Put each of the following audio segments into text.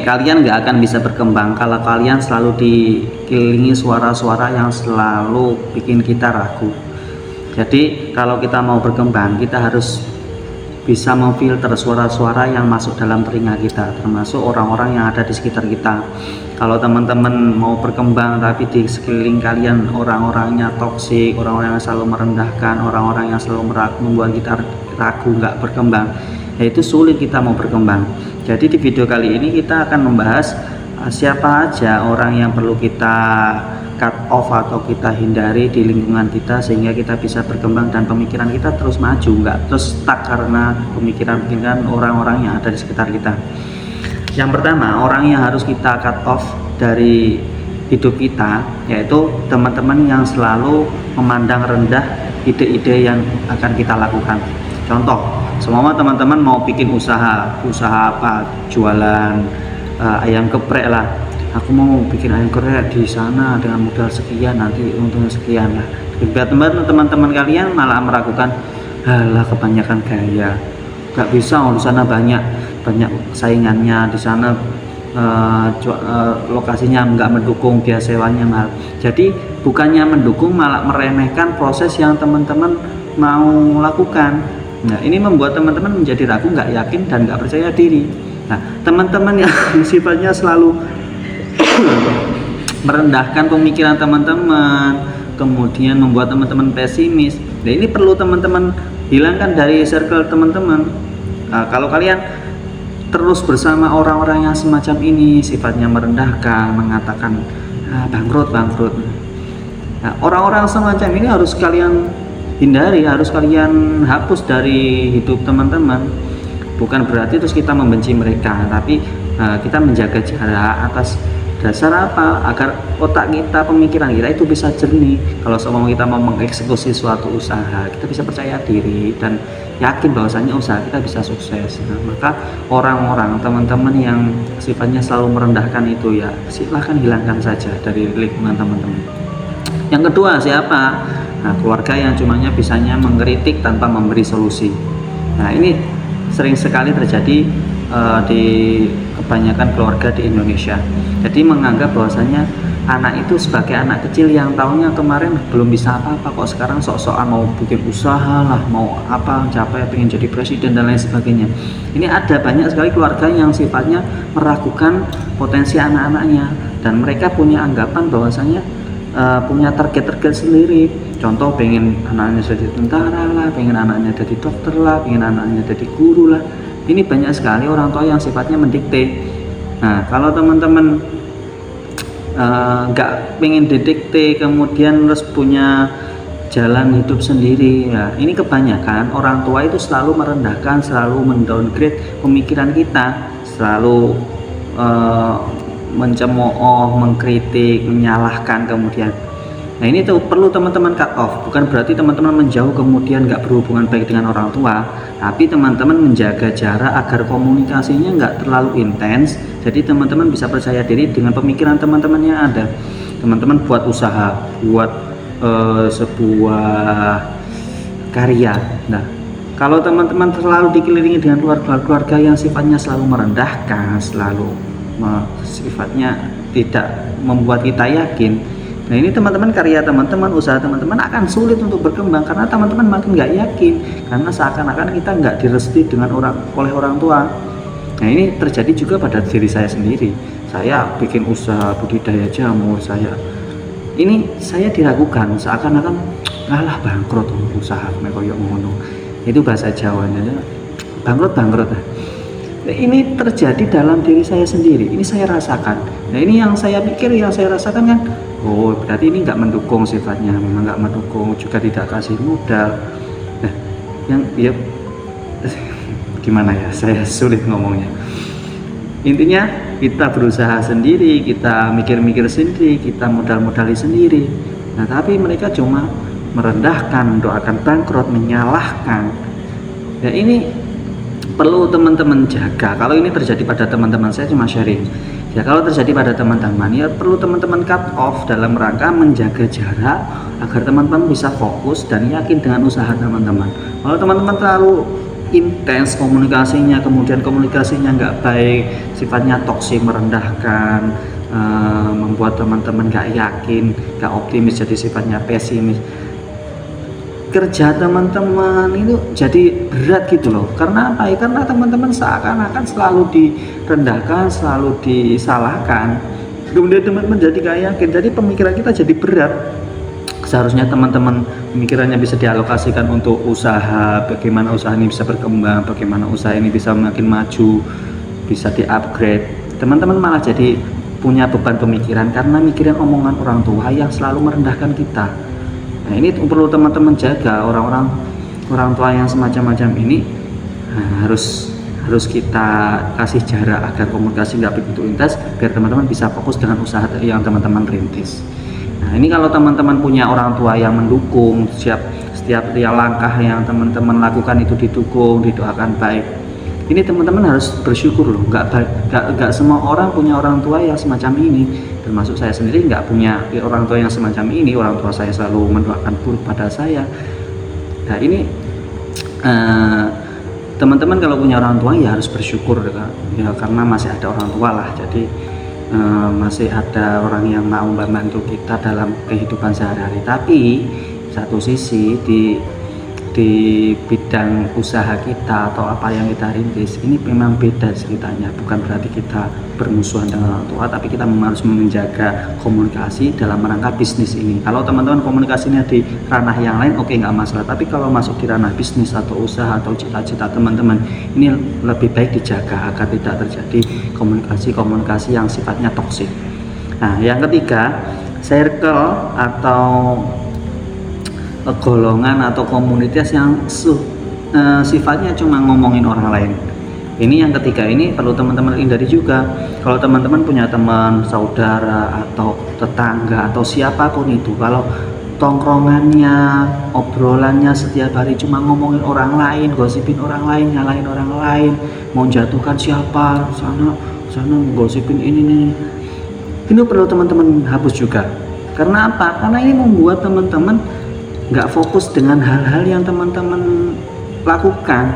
Kalian nggak akan bisa berkembang kalau kalian selalu dikelilingi suara-suara yang selalu bikin kita ragu. Jadi kalau kita mau berkembang, kita harus bisa memfilter suara-suara yang masuk dalam telinga kita, termasuk orang-orang yang ada di sekitar kita. Kalau teman-teman mau berkembang tapi di sekeliling kalian orang-orangnya toksik, orang-orang yang selalu merendahkan, orang-orang yang selalu membuat kita ragu nggak berkembang, yaitu sulit kita mau berkembang. Jadi di video kali ini kita akan membahas siapa aja orang yang perlu kita cut off atau kita hindari di lingkungan kita sehingga kita bisa berkembang dan pemikiran kita terus maju, nggak terus stuck karena pemikiran-pemikiran orang-orang yang ada di sekitar kita. Yang pertama, orang yang harus kita cut off dari hidup kita yaitu teman-teman yang selalu memandang rendah ide-ide yang akan kita lakukan. Contoh, semua teman-teman mau bikin usaha apa, jualan ayam geprek lah. Aku mau bikin ayam geprek di sana dengan modal sekian, nanti untungnya sekian lah. Biar teman-teman kalian malah meragukan, halah kebanyakan gaya, gak bisa, di sana banyak saingannya, di sana lokasinya nggak mendukung, biaya sewanya mahal. Jadi bukannya mendukung, malah meremehkan proses yang teman-teman mau lakukan. Nah, ini membuat teman-teman menjadi ragu, nggak yakin, dan nggak percaya diri. Nah, teman-teman yang sifatnya selalu merendahkan pemikiran teman-teman, kemudian membuat teman-teman pesimis. Nah, ini perlu teman-teman hilangkan dari circle teman-teman. Kalau kalian terus bersama orang-orang yang semacam ini, sifatnya merendahkan, mengatakan bangkrut. Nah, orang-orang semacam ini harus kalian hindari, harus kalian hapus dari hidup teman-teman. Bukan berarti terus kita membenci mereka, tapi kita menjaga jarak atas dasar apa? Agar otak kita, pemikiran kita itu bisa jernih. Kalau seumpama kita mau mengeksekusi suatu usaha, kita bisa percaya diri dan yakin bahwasanya usaha kita bisa sukses. Nah, maka orang-orang, teman-teman yang sifatnya selalu merendahkan itu, ya silahkan hilangkan saja dari lingkungan teman-teman. Yang kedua, siapa? Nah, keluarga yang cumanya bisanya mengkritik tanpa memberi solusi. Nah, ini sering sekali terjadi di kebanyakan keluarga di Indonesia. Jadi menganggap bahwasanya anak itu sebagai anak kecil yang tahunnya kemarin belum bisa apa-apa, kok sekarang sok-sokan mau bikin usaha lah, mau apa, capai pengen jadi presiden dan lain sebagainya. Ini ada banyak sekali keluarga yang sifatnya meragukan potensi anak-anaknya, dan mereka punya anggapan bahwasanya punya target sendiri. Contoh, pengen anaknya jadi tentara lah, pengen anaknya jadi dokter lah, pengen anaknya jadi guru lah. Ini banyak sekali orang tua yang sifatnya mendikte. Nah, kalau teman-teman nggak pengen didikte, kemudian terus punya jalan hidup sendiri, ya ini kebanyakan orang tua itu selalu merendahkan, selalu mendowngrade pemikiran kita, selalu mencemooh, mengkritik, menyalahkan kemudian. Nah, ini tuh perlu teman-teman cut off. Bukan berarti teman-teman menjauh kemudian nggak berhubungan baik dengan orang tua, tapi teman-teman menjaga jarak agar komunikasinya nggak terlalu intens. Jadi teman-teman bisa percaya diri dengan pemikiran teman-teman yang ada. Teman-teman buat usaha, buat sebuah karya. Nah, kalau teman-teman selalu dikelilingi dengan keluarga yang sifatnya selalu merendahkan, selalu sifatnya tidak membuat kita yakin, nah ini teman-teman, karya teman-teman, usaha teman-teman akan sulit untuk berkembang karena teman-teman makin nggak yakin, karena seakan-akan kita nggak direstui oleh orang tua. Nah, ini terjadi juga pada diri saya sendiri. Saya bikin usaha budidaya jamur, saya diragukan, seakan-akan ngalah bangkrut usaha koyo ngono. Itu bahasa Jawanya, bangkrut. Nah, ini terjadi dalam diri saya sendiri, ini saya rasakan. Nah, ini yang saya pikir, yang saya rasakan kan, oh berarti ini nggak mendukung, sifatnya memang nggak mendukung, juga tidak kasih modal. Nah, yang ya gimana ya, saya sulit ngomongnya. Intinya kita berusaha sendiri, kita mikir-mikir sendiri, kita modal-modali sendiri. Nah, tapi mereka cuma merendahkan, mendoakan bangkrut, menyalahkan. Nah, ini perlu teman-teman jaga. Kalau ini terjadi pada teman-teman, saya cuma sharing ya, kalau terjadi pada teman-teman, ya perlu teman-teman cut off dalam rangka menjaga jarak agar teman-teman bisa fokus dan yakin dengan usaha teman-teman. Kalau teman-teman terlalu intens komunikasinya, kemudian komunikasinya nggak baik, sifatnya toksik, merendahkan, membuat teman-teman nggak yakin, nggak optimis, jadi sifatnya pesimis, kerja teman-teman itu jadi berat gitu loh. Karena apa ya? Karena teman-teman seakan-akan selalu direndahkan, selalu disalahkan, kemudian teman-teman jadi nggak yakin, jadi pemikiran kita jadi berat. Seharusnya teman-teman pemikirannya bisa dialokasikan untuk usaha, bagaimana usaha ini bisa berkembang, bagaimana usaha ini bisa makin maju, bisa di-upgrade. Teman-teman malah jadi punya beban pemikiran karena mikirin omongan orang tua yang selalu merendahkan kita. Nah, ini perlu teman-teman jaga. Orang tua yang semacam-macam ini harus kita kasih jarak agar komunikasi nggak begitu intens, biar teman-teman bisa fokus dengan usaha yang teman-teman rintis. Nah, ini kalau teman-teman punya orang tua yang mendukung, setiap langkah yang teman-teman lakukan itu didukung, didoakan baik. Ini teman-teman harus bersyukur loh. Nggak semua orang punya orang tua yang semacam ini. Termasuk saya sendiri nggak punya orang tua yang semacam ini. Orang tua saya selalu mendoakan buruk pada saya. Nah, ini teman-teman kalau punya orang tua ya harus bersyukur ya, karena masih ada orang tua lah. Jadi masih ada orang yang mau membantu kita dalam kehidupan sehari-hari. Tapi satu sisi di bidang usaha kita atau apa yang kita rintis ini memang beda ceritanya. Bukan berarti kita bermusuhan dengan orang tua, tapi kita harus menjaga komunikasi dalam rangka bisnis ini. Kalau teman-teman komunikasinya di ranah yang lain, oke, nggak masalah. Tapi kalau masuk di ranah bisnis atau usaha atau cita-cita teman-teman, ini lebih baik dijaga agar tidak terjadi komunikasi yang sifatnya toksik. Nah, yang ketiga, circle atau golongan atau komunitas yang sifatnya cuma ngomongin orang lain. Ini yang ketiga, ini perlu teman-teman hindari juga. Kalau teman-teman punya teman, saudara atau tetangga atau siapapun itu, kalau tongkrongannya, obrolannya setiap hari cuma ngomongin orang lain, gosipin orang lain, nyalain orang lain, mau jatuhkan siapa, sana gosipin ini nih, ini perlu teman-teman hapus juga. Karena apa? Karena ini membuat teman-teman nggak fokus dengan hal-hal yang teman-teman lakukan.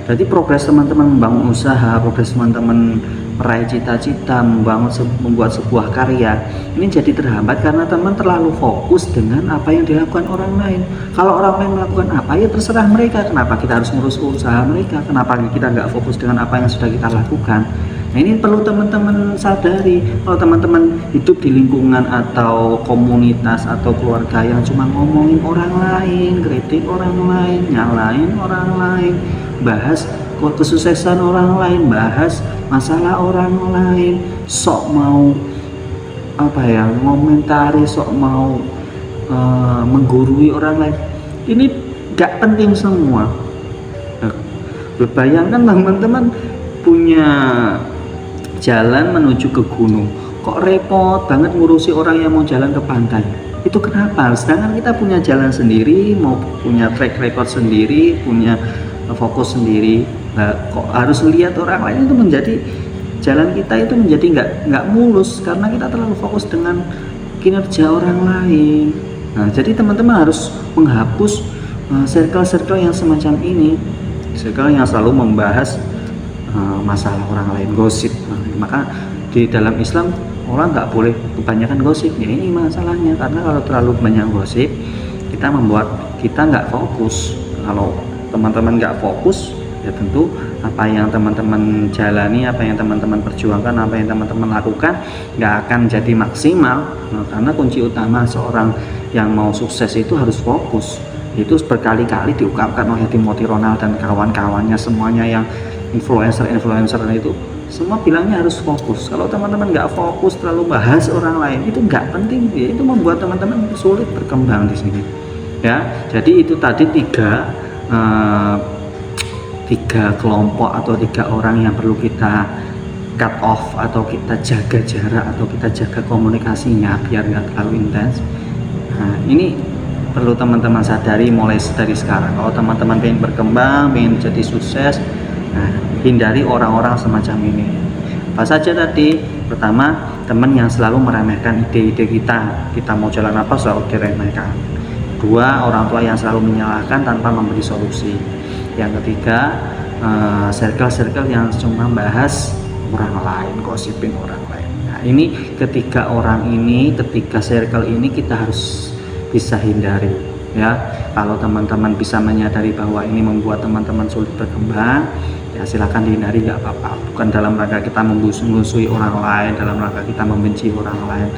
Jadi progres teman-teman membangun usaha, progres teman-teman meraih cita-cita, membuat sebuah karya, ini jadi terhambat karena teman terlalu fokus dengan apa yang dilakukan orang lain. Kalau orang lain melakukan apa, ya terserah mereka. Kenapa kita harus ngurus usaha mereka? Kenapa kita nggak fokus dengan apa yang sudah kita lakukan? Nah, ini perlu teman-teman sadari. Kalau teman-teman hidup di lingkungan atau komunitas atau keluarga yang cuma ngomongin orang lain, kritik orang lain, nyalain orang lain, bahas kesuksesan orang lain, bahas masalah orang lain, sok mau ngomentari, sok mau menggurui orang lain, ini gak penting semua. Bayangkan teman-teman punya jalan menuju ke gunung, kok repot banget ngurusi orang yang mau jalan ke pantai. Itu kenapa? Sedangkan kita punya jalan sendiri, mau punya track record sendiri, punya fokus sendiri. Nah, kok harus lihat orang lain, itu menjadi jalan kita itu menjadi nggak mulus karena kita terlalu fokus dengan kinerja orang lain. Nah, jadi teman-teman harus menghapus circle-circle yang semacam ini, circle yang selalu membahas masalah orang lain, gosip. Maka di dalam Islam orang nggak boleh kebanyakan gosip. Ya, ini masalahnya, karena kalau terlalu banyak gosip, kita membuat kita nggak fokus. Kalau teman-teman nggak fokus, ya tentu apa yang teman-teman jalani, apa yang teman-teman perjuangkan, apa yang teman-teman lakukan nggak akan jadi maksimal. Nah, karena kunci utama seorang yang mau sukses itu harus fokus. Itu berkali-kali diungkapkan oleh Timothy Ronald dan kawan-kawannya semuanya yang influencer itu, semua bilangnya harus fokus. Kalau teman-teman nggak fokus, terlalu bahas orang lain, itu nggak penting, ya, itu membuat teman-teman sulit berkembang di sini. Ya, jadi itu tadi tiga kelompok atau 3 orang yang perlu kita cut off atau kita jaga jarak atau kita jaga komunikasinya biar nggak terlalu intens. Nah, ini perlu teman-teman sadari mulai dari sekarang. Kalau teman-teman pengen berkembang, pengen jadi sukses, nah, hindari orang-orang semacam ini. Apa saja tadi? Pertama, teman yang selalu meremehkan ide-ide kita mau jalan apa selalu diremehkan. 2, orang tua yang selalu menyalahkan tanpa memberi solusi. Yang ketiga, circle-circle yang cuma bahas orang lain, gosipin orang lain. Nah, ini ketika circle ini kita harus bisa hindari ya. Kalau teman-teman bisa menyadari bahwa ini membuat teman-teman sulit berkembang, ya silakan dihindari, nggak apa-apa. Bukan dalam rangka kita memusuhi orang lain, dalam rangka kita membenci orang lain,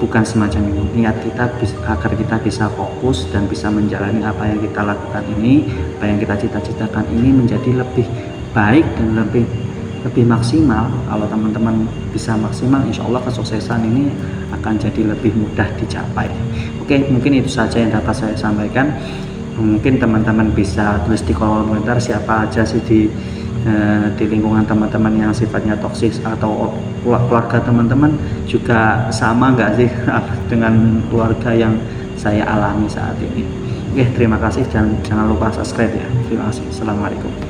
bukan semacam itu. Niat kita agar kita bisa fokus dan bisa menjalani apa yang kita lakukan ini, apa yang kita cita-citakan ini menjadi lebih baik dan lebih maksimal. Kalau teman-teman bisa maksimal, insya Allah kesuksesan ini akan jadi lebih mudah dicapai. Oke, mungkin itu saja yang dapat saya sampaikan. Mungkin teman-teman bisa tulis di kolom komentar siapa aja sih di lingkungan teman-teman yang sifatnya toksis, atau keluarga teman-teman juga sama nggak sih dengan keluarga yang saya alami saat ini. Oke, terima kasih, jangan lupa subscribe ya. Terima kasih. Assalamualaikum.